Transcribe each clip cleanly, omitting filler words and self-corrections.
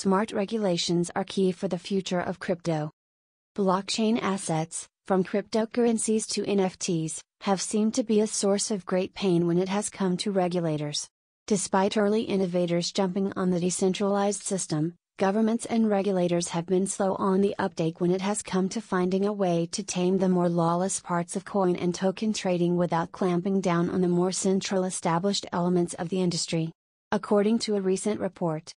smart regulations are key for the future of crypto. Blockchain assets, from cryptocurrencies to NFTs, have seemed to be a source of great pain when it has come to regulators. Despite early innovators jumping on the decentralized system, governments and regulators have been slow on the uptake when it has come to finding a way to tame the more lawless parts of coin and token trading without clamping down on the more central established elements of the industry. According to a recent report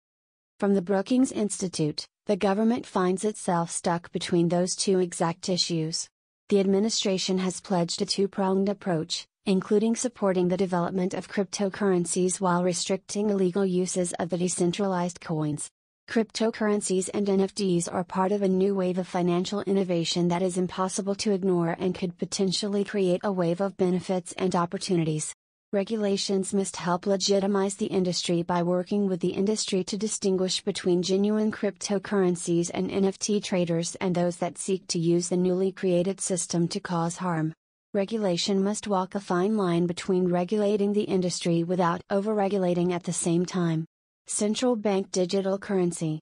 from the Brookings Institute, the government finds itself stuck between those two exact issues. The administration has pledged a two-pronged approach, including supporting the development of cryptocurrencies while restricting illegal uses of the decentralized coins. Cryptocurrencies and NFTs are part of a new wave of financial innovation that is impossible to ignore and could potentially create a wave of benefits and opportunities. Regulations must help legitimize the industry by working with the industry to distinguish between genuine cryptocurrencies and NFT traders and those that seek to use the newly created system to cause harm. Regulation must walk a fine line between regulating the industry without overregulating at the same time. Central bank digital currency.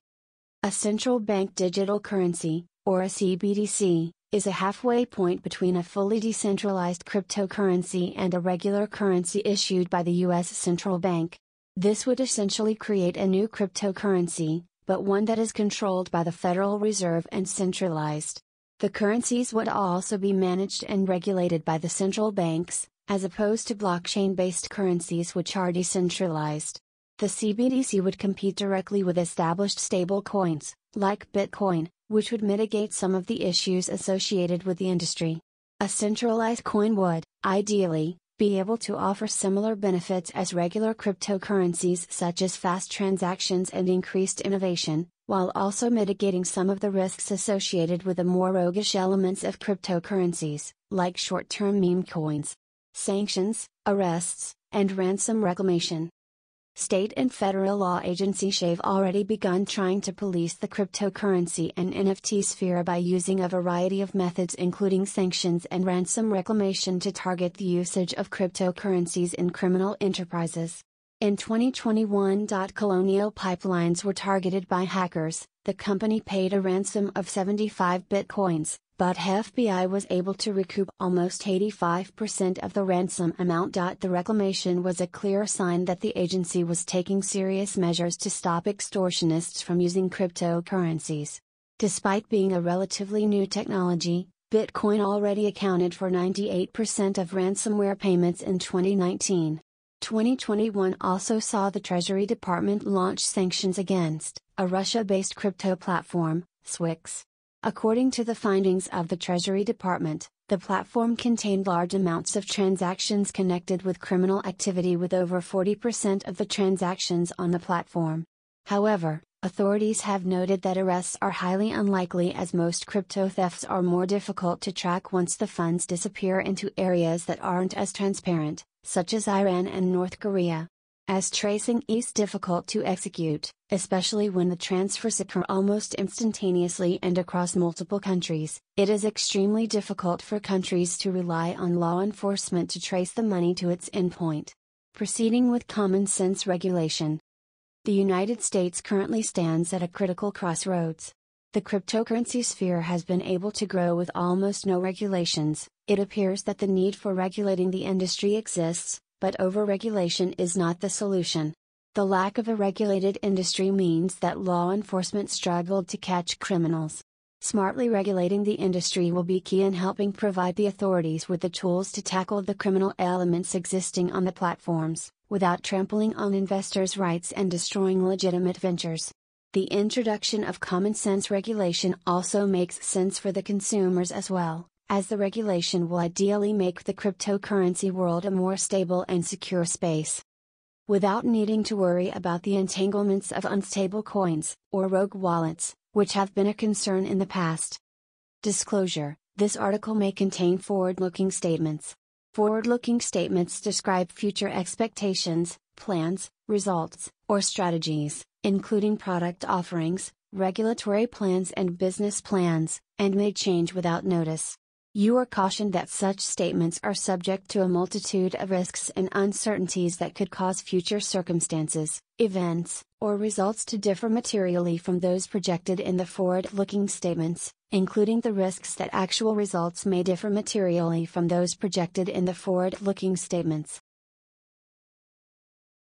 A central bank digital currency, or a CBDC, is a halfway point between a fully decentralized cryptocurrency and a regular currency issued by the U.S. Central Bank. This would essentially create a new cryptocurrency, but one that is controlled by the Federal Reserve and centralized. The currencies would also be managed and regulated by the central banks, as opposed to blockchain-based currencies which are decentralized. The CBDC would compete directly with established stablecoins, like Bitcoin, which would mitigate some of the issues associated with the industry. A centralized coin would, ideally, be able to offer similar benefits as regular cryptocurrencies such as fast transactions and increased innovation, while also mitigating some of the risks associated with the more roguish elements of cryptocurrencies, like short-term meme coins, sanctions, arrests, and ransom reclamation. State and federal law agencies have already begun trying to police the cryptocurrency and NFT sphere by using a variety of methods including sanctions and ransom reclamation to target the usage of cryptocurrencies in criminal enterprises. In 2021, Colonial Pipelines were targeted by hackers. The company paid a ransom of 75 bitcoins, but FBI was able to recoup almost 85% of the ransom amount. The reclamation was a clear sign that the agency was taking serious measures to stop extortionists from using cryptocurrencies. Despite being a relatively new technology, Bitcoin already accounted for 98% of ransomware payments in 2019. 2021 also saw the Treasury Department launch sanctions against a Russia-based crypto platform, Swix. According to the findings of the Treasury Department, the platform contained large amounts of transactions connected with criminal activity, with over 40% of the transactions on the platform. However, authorities have noted that arrests are highly unlikely, as most crypto thefts are more difficult to track once the funds disappear into areas that aren't as transparent, such as Iran and North Korea. As tracing is difficult to execute, especially when the transfers occur almost instantaneously and across multiple countries, it is extremely difficult for countries to rely on law enforcement to trace the money to its endpoint. Proceeding with common sense regulation. The United States currently stands at a critical crossroads. The cryptocurrency sphere has been able to grow with almost no regulations. It appears that the need for regulating the industry exists, but overregulation is not the solution. The lack of a regulated industry means that law enforcement struggled to catch criminals. Smartly regulating the industry will be key in helping provide the authorities with the tools to tackle the criminal elements existing on the platforms, without trampling on investors' rights and destroying legitimate ventures. The introduction of common sense regulation also makes sense for the consumers as well, as the regulation will ideally make the cryptocurrency world a more stable and secure space. Without needing to worry about the entanglements of unstable coins, or rogue wallets, which have been a concern in the past. Disclosure: this article may contain forward-looking statements. Forward-looking statements describe future expectations, plans, results, or strategies, including product offerings, regulatory plans and business plans, and may change without notice. You are cautioned that such statements are subject to a multitude of risks and uncertainties that could cause future circumstances, events, or results to differ materially from those projected in the forward-looking statements, including the risks that actual results may differ materially from those projected in the forward-looking statements.